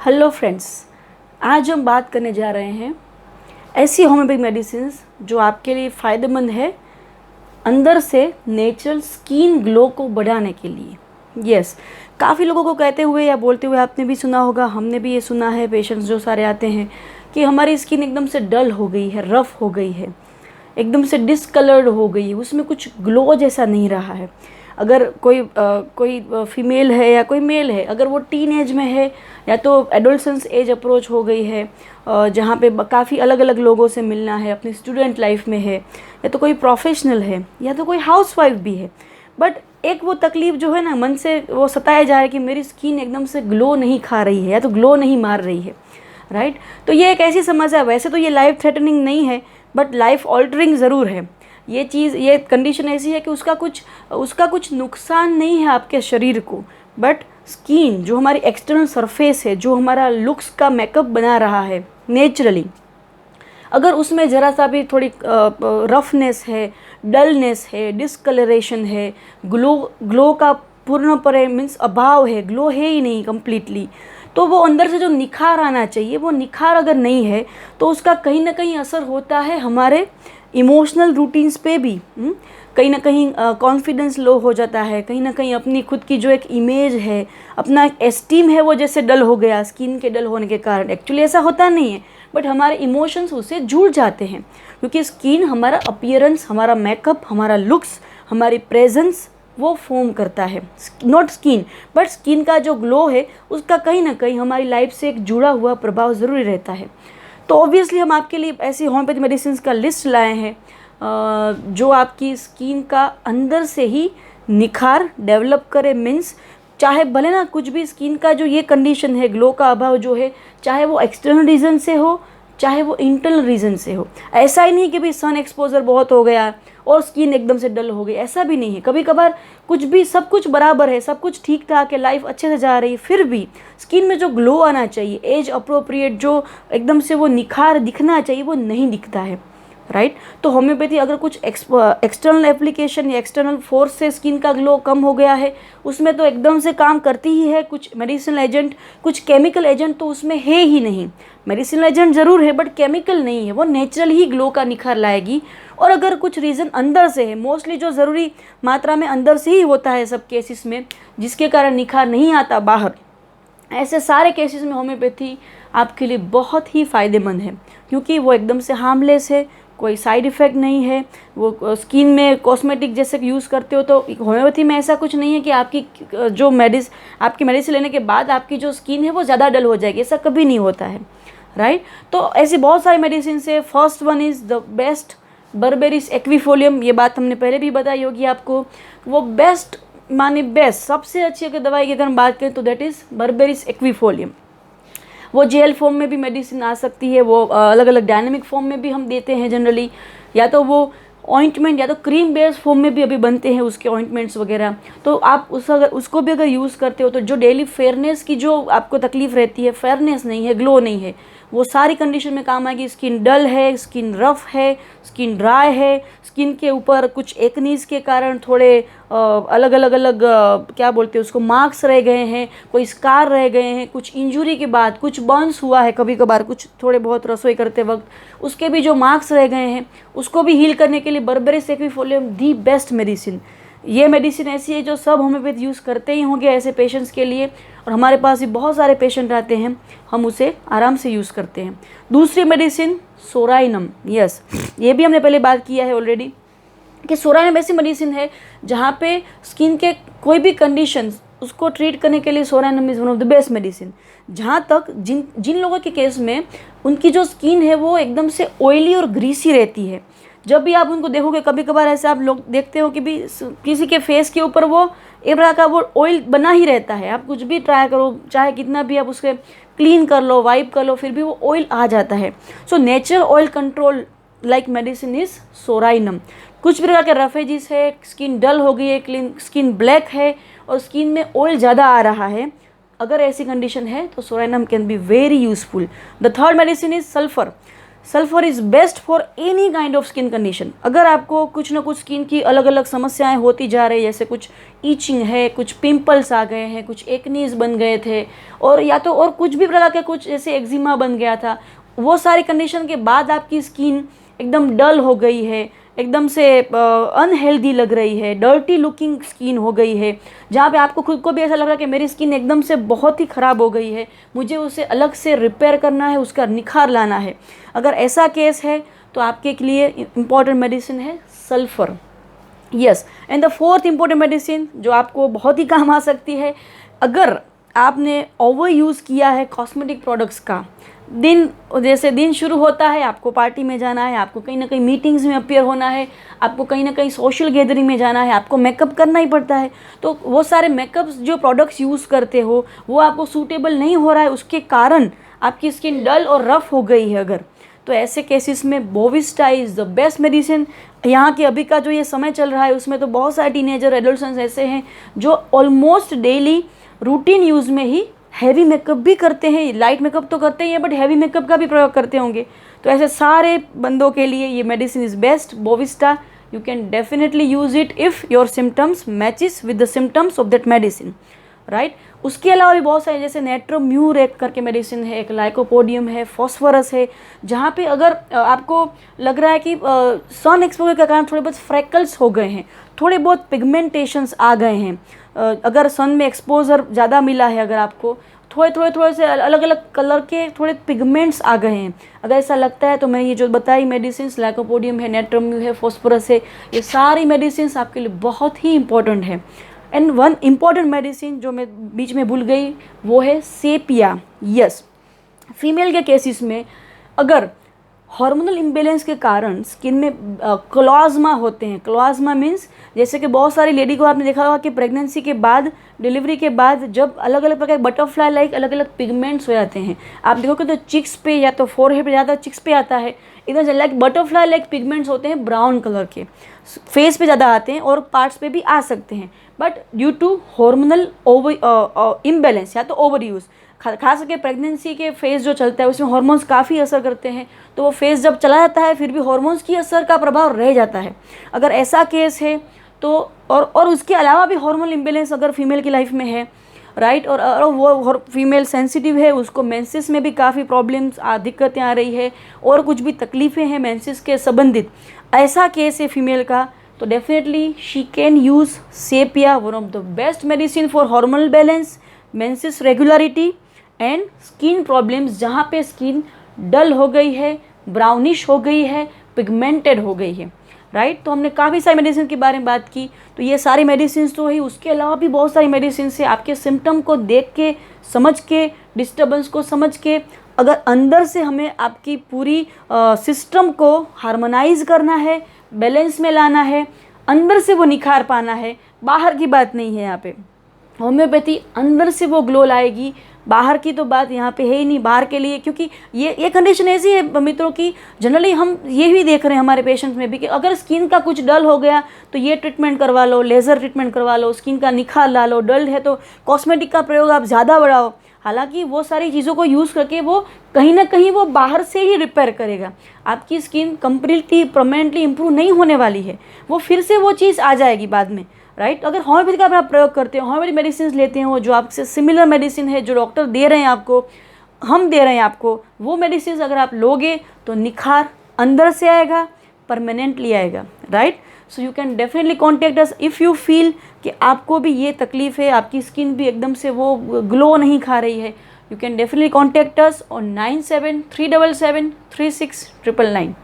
Hello friends, आज हम बात करने जा रहे हैं ऐसी होम्योपैथिक मेडिसिन्स जो आपके लिए फ़ायदेमंद है अंदर से नेचुरल स्किन ग्लो को बढ़ाने के लिए। यस, काफ़ी लोगों को कहते हुए या बोलते हुए आपने भी सुना होगा, हमने भी ये सुना है, पेशेंट्स जो सारे आते हैं कि हमारी स्किन एकदम से डल हो गई है, रफ़ हो गई है, एकदम से डिसकलर्ड हो गई है, उसमें कुछ ग्लो जैसा नहीं रहा है। अगर कोई फीमेल है या कोई मेल है, अगर वो टीन एज में है या तो एडोलसेंस एज अप्रोच हो गई है, जहाँ पे काफ़ी अलग अलग लोगों से मिलना है, अपनी स्टूडेंट लाइफ में है, या तो कोई प्रोफेशनल है या तो कोई हाउसवाइफ भी है, बट एक वो तकलीफ़ जो है ना, मन से वो सताया जा रहा है कि मेरी स्किन एकदम से ग्लो नहीं खा रही है या तो ग्लो नहीं मार रही है, राइट। तो ये एक ऐसी समस्या है, वैसे तो ये लाइफ थ्रेटनिंग नहीं है बट लाइफ ऑल्टरिंग ज़रूर है। ये कंडीशन ऐसी है कि उसका कुछ नुकसान नहीं है आपके शरीर को, बट स्किन जो हमारी एक्सटर्नल सरफेस है, जो हमारा लुक्स का मेकअप बना रहा है नेचुरली, अगर उसमें ज़रा सा भी थोड़ी रफनेस है, डलनेस है, डिसकलरेशन है, ग्लो का पूर्णपरे मीन्स अभाव है, ग्लो है ही नहीं कम्प्लीटली, तो वो अंदर से जो निखार आना चाहिए वो निखार अगर नहीं है तो उसका कहीं ना कहीं असर होता है हमारे इमोशनल रूटीन्स पे भी। कहीं ना कहीं कॉन्फिडेंस लो हो जाता है, कहीं ना कहीं अपनी खुद की जो एक इमेज है, अपना एक एस्टीम है, वो जैसे डल हो गया स्किन के डल होने के कारण। एक्चुअली ऐसा होता नहीं है, बट हमारे इमोशंस उससे जुड़ जाते हैं, क्योंकि स्किन हमारा अपीयरेंस, हमारा मेकअप, हमारा लुक्स, हमारी प्रेजेंस वो फॉर्म करता है। नॉट स्किन बट स्किन का जो ग्लो है उसका कहीं ना कहीं हमारी लाइफ से एक जुड़ा हुआ प्रभाव ज़रूरी रहता है। तो ऑब्वियसली हम आपके लिए ऐसी होम्योपैथी मेडिसिन का लिस्ट लाए हैं जो आपकी स्किन का अंदर से ही निखार डेवलप करे। मीन्स चाहे भले ना कुछ भी स्किन का जो ये कंडीशन है, ग्लो का अभाव जो है, चाहे वो एक्सटर्नल रीज़न से हो चाहे वो इंटरनल रीज़न से हो। ऐसा ही नहीं कि भाई सन एक्सपोजर बहुत हो गया और स्किन एकदम से डल हो गई, ऐसा भी नहीं है। कभी कभार कुछ भी, सब कुछ बराबर है, सब कुछ ठीक ठाक है, लाइफ अच्छे से जा रही है, फिर भी स्किन में जो ग्लो आना चाहिए, एज अप्रोप्रिएट जो एकदम से वो निखार दिखना चाहिए, वो नहीं दिखता है, राइट। तो होम्योपैथी अगर कुछ एक्सटर्नल एप्लीकेशन या एक्सटर्नल फोर्स से स्किन का ग्लो कम हो गया है, उसमें तो एकदम से काम करती ही है। कुछ मेडिसिनल एजेंट, कुछ केमिकल एजेंट तो उसमें है ही नहीं। मेडिसिनल एजेंट ज़रूर है बट केमिकल नहीं है, वो नेचुरल ही ग्लो का निखार लाएगी। और अगर कुछ रीज़न अंदर से है, मोस्टली जो ज़रूरी मात्रा में अंदर से ही होता है सब केसेस में, जिसके कारण निखार नहीं आता बाहर, ऐसे सारे केसेस में होम्योपैथी आपके लिए बहुत ही फ़ायदेमंद है, क्योंकि वो एकदम से हार्मलेस है, कोई साइड इफ़ेक्ट नहीं है। वो स्किन में कॉस्मेटिक जैसे यूज़ करते हो, तो होम्योपैथी में ऐसा कुछ नहीं है कि आपकी मेडिसिन लेने के बाद आपकी जो स्किन है वो ज़्यादा डल हो जाएगी, ऐसा कभी नहीं होता है, राइट। तो ऐसी बहुत सारी मेडिसिन है। First one is the best berberis aquifolium. ये बात हमने पहले भी बताई होगी आपको। वो बेस्ट माने बेस्ट, सबसे अच्छी अगर दवाई की अगर हम बात करें तो दैट इज़ बर्बेरिस एक्विफोलियम। वो जेल फॉर्म में भी मेडिसिन आ सकती है, वो अलग अलग डायनेमिक फॉर्म में भी हम देते हैं जनरली, या तो वो ऑइंटमेंट या तो क्रीम बेस्ड फॉर्म में भी अभी बनते हैं उसके ऑइंटमेंट्स वगैरह। तो आप उसको भी अगर यूज़ करते हो तो जो डेली फेयरनेस की जो आपको तकलीफ़ रहती है, फेयरनेस नहीं है, ग्लो नहीं है, वो सारी कंडीशन में काम आएगी। स्किन डल है, स्किन रफ है, स्किन ड्राई है, स्किन के ऊपर कुछ एक्नीज के कारण थोड़े अलग अलग क्या बोलते हैं उसको, मार्क्स रह गए हैं, कोई स्कार रह गए हैं, कुछ इंजुरी के बाद कुछ बर्न्स हुआ है, कभी कभार कुछ थोड़े बहुत रसोई करते वक्त उसके भी जो मार्क्स रह गए हैं, उसको भी हील करने के लिए berberis aquifolium the best medicine. ये मेडिसिन ऐसी है जो सब होम्योपैथ यूज़ करते ही होंगे ऐसे पेशेंट्स के लिए, और हमारे पास भी बहुत सारे पेशेंट आते हैं, हम उसे आराम से यूज़ करते हैं। दूसरी मेडिसिन सोराइनम। यस, ये भी हमने पहले बात किया है ऑलरेडी कि सोराइनम ऐसी मेडिसिन है जहाँ पे स्किन के कोई भी कंडीशन उसको ट्रीट करने के लिए psorinum is one of the best medicine. जहाँ तक जिन लोगों के केस में उनकी जो स्किन है वो एकदम से ऑयली और ग्रीसी रहती है, जब भी आप उनको देखोगे, कभी कभार ऐसे आप लोग देखते हो कि भी किसी के फेस के ऊपर वो एक प्रकार का वो ऑयल बना ही रहता है, आप कुछ भी ट्राई करो, चाहे कितना भी आप उसके क्लीन कर लो, वाइप कर लो, फिर भी वो ऑयल आ जाता है। So natural oil control like medicine is psorinum. कुछ प्रकार के रफेजिस है, स्किन डल हो गई है, स्किन ब्लैक है और स्किन में ऑयल ज़्यादा आ रहा है, अगर ऐसी कंडीशन है तो psorinum can be very useful. The third medicine is sulphur. Sulphur is best for any kind of skin condition. अगर आपको कुछ ना कुछ स्किन की अलग अलग समस्याएं होती जा रही है, जैसे कुछ ईचिंग है, कुछ पिंपल्स आ गए हैं, कुछ एक्नीज बन गए थे, और या तो और कुछ भी प्रकार के कुछ जैसे एक्जिमा बन गया था, वो सारी कंडीशन के बाद आपकी स्किन एकदम डल हो गई है, एकदम से अनहेल्दी लग रही है, डर्टी लुकिंग स्किन हो गई है, जहाँ पे आपको खुद को भी ऐसा लग रहा है कि मेरी स्किन एकदम से बहुत ही ख़राब हो गई है, मुझे उसे अलग से रिपेयर करना है, उसका निखार लाना है। अगर ऐसा केस है तो आपके लिए इम्पॉर्टेंट मेडिसिन है sulphur. Yes, and the fourth important medicine जो आपको बहुत ही काम आ सकती है, अगर आपने ओवर यूज़ किया है कॉस्मेटिक प्रोडक्ट्स का, जैसे दिन शुरू होता है, आपको पार्टी में जाना है, आपको कहीं ना कहीं मीटिंग्स में अपीयर होना है, आपको कहीं ना कहीं सोशल गैदरिंग में जाना है, आपको मेकअप करना ही पड़ता है, तो वो सारे मेकअप्स जो प्रोडक्ट्स यूज़ करते हो वो आपको सूटेबल नहीं हो रहा है, उसके कारण आपकी स्किन डल और रफ़ हो गई है अगर, तो ऐसे केसेस में Bovista is the best medicine. यहाँ के अभी का जो ये समय चल रहा है उसमें तो बहुत सारे टीनेजर एडोलसेंट्स ऐसे हैं जो ऑलमोस्ट डेली रूटीन यूज़ में ही हैवी मेकअप भी करते हैं। लाइट मेकअप तो करते ही हैं बट हैवी मेकअप का भी प्रयोग करते होंगे, तो ऐसे सारे बंदों के लिए ये medicine is best, Bovista. You can definitely use it if your symptoms matches with the symptoms of that medicine, right. उसके अलावा भी बहुत सारे, जैसे नेट्रोम्यूरेट करके मेडिसिन है, एक लाइकोपोडियम है, फॉस्फोरस है, जहाँ पे अगर आपको लग रहा है कि सन एक्सपोजर के कारण थोड़े बहुत फ्रैकल्स हो गए हैं, थोड़े बहुत पिगमेंटेशंस आ गए हैं, अगर सन में एक्सपोजर ज़्यादा मिला है, अगर आपको थोड़े से अलग अलग कलर के थोड़े पिगमेंट्स आ गए हैं, अगर ऐसा लगता है तो मैं ये जो बताई मेडिसिन, लाइकोपोडियम है, नेट्रोम्यू है, फॉस्फोरस है, ये सारी मेडिसिन आपके लिए बहुत ही इंपॉर्टेंट है। एंड वन इम्पॉर्टेंट मेडिसिन जो मैं बीच में भूल गई वो है सेपिया। यस, फीमेल के केसेस में अगर हार्मोनल इम्बेलेंस के कारण स्किन में क्लोज़्मा होते हैं, क्लोज़्मा मीन्स जैसे कि बहुत सारी लेडी को आपने देखा होगा कि प्रेगनेंसी के बाद, डिलीवरी के बाद जब अलग अलग प्रकार के बटरफ्लाई लाइक अलग अलग पिगमेंट्स हो जाते हैं, आप देखोगे तो चिक्स पे या तो फोरहेड पे ज़्यादा चिक्स पे आता है, इधर लाइक बटरफ्लाई लाइक पिगमेंट्स होते हैं ब्राउन कलर के, फेस पे ज़्यादा आते हैं और पार्ट्स पे भी आ सकते हैं, but due to hormonal imbalance या तो ओवर यूज़, खास करके प्रेगनेंसी के फेज़ जो चलता है उसमें हार्मोन्स काफ़ी असर करते हैं, तो वो फेज़ जब चला जाता है फिर भी हार्मोन्स की असर का प्रभाव रह जाता है। अगर ऐसा केस है तो और उसके अलावा भी हार्मोनल इम्बेलेंस अगर फीमेल की लाइफ में है, राइट, और वो फीमेल सेंसिटिव है, उसको मेंसेस में भी काफ़ी प्रॉब्लम्स दिक्कतें आ रही है और कुछ भी तकलीफ़ें हैं मेंसेस के संबंधित, ऐसा केस है फीमेल का, तो definitely she can use sepia, one of the best medicine for hormonal balance, menses regularity and skin problems, जहाँ पे स्किन डल हो गई है, ब्राउनिश हो गई है, पिगमेंटेड हो गई है, राइट। तो हमने काफ़ी सारी मेडिसिन के बारे में बात की, तो ये सारी मेडिसिन तो है, उसके अलावा भी बहुत सारी मेडिसिन से आपके सिम्टम को देख के, समझ के, डिस्टर्बेंस को समझ के, अगर अंदर से हमें आपकी पूरी सिस्टम को हार्मोनाइज करना है, बैलेंस में लाना है, अंदर से वो निखार पाना है, बाहर की बात नहीं है यहाँ पे। होम्योपैथी अंदर से वो ग्लो लाएगी, बाहर की तो बात यहाँ पे है ही नहीं बाहर के लिए, क्योंकि ये कंडीशन ऐसी है मित्रों की, जनरली हम ये भी देख रहे हैं हमारे पेशेंट्स में भी कि अगर स्किन का कुछ डल हो गया तो ये ट्रीटमेंट करवा लो, लेज़र ट्रीटमेंट करवा लो, स्किन का निखार ला लो, डल है तो कॉस्मेटिक का प्रयोग आप ज़्यादा बढ़ाओ। हालांकि वो सारी चीज़ों को यूज़ करके वो कहीं ना कहीं वो बाहर से ही रिपेयर करेगा, आपकी स्किन कम्प्लीटली परमानेंटली इम्प्रूव नहीं होने वाली है, वो फिर से वो चीज़ आ जाएगी बाद में, राइट। अगर होम्योपैथी का आप प्रयोग करते हो, होम्योपैथी मेडिसिन लेते हो, जो आपसे सिमिलर मेडिसिन है, जो डॉक्टर दे रहे हैं आपको, हम दे रहे हैं आपको, वो मेडिसिन अगर आप लोगे तो निखार अंदर से आएगा, परमानेंटली आएगा, right. So you can definitely contact us if you feel कि आपको भी ये तकलीफ़ है, आपकी स्किन भी एकदम से वो ग्लो नहीं खा रही है, you can definitely contact us on 9737736999।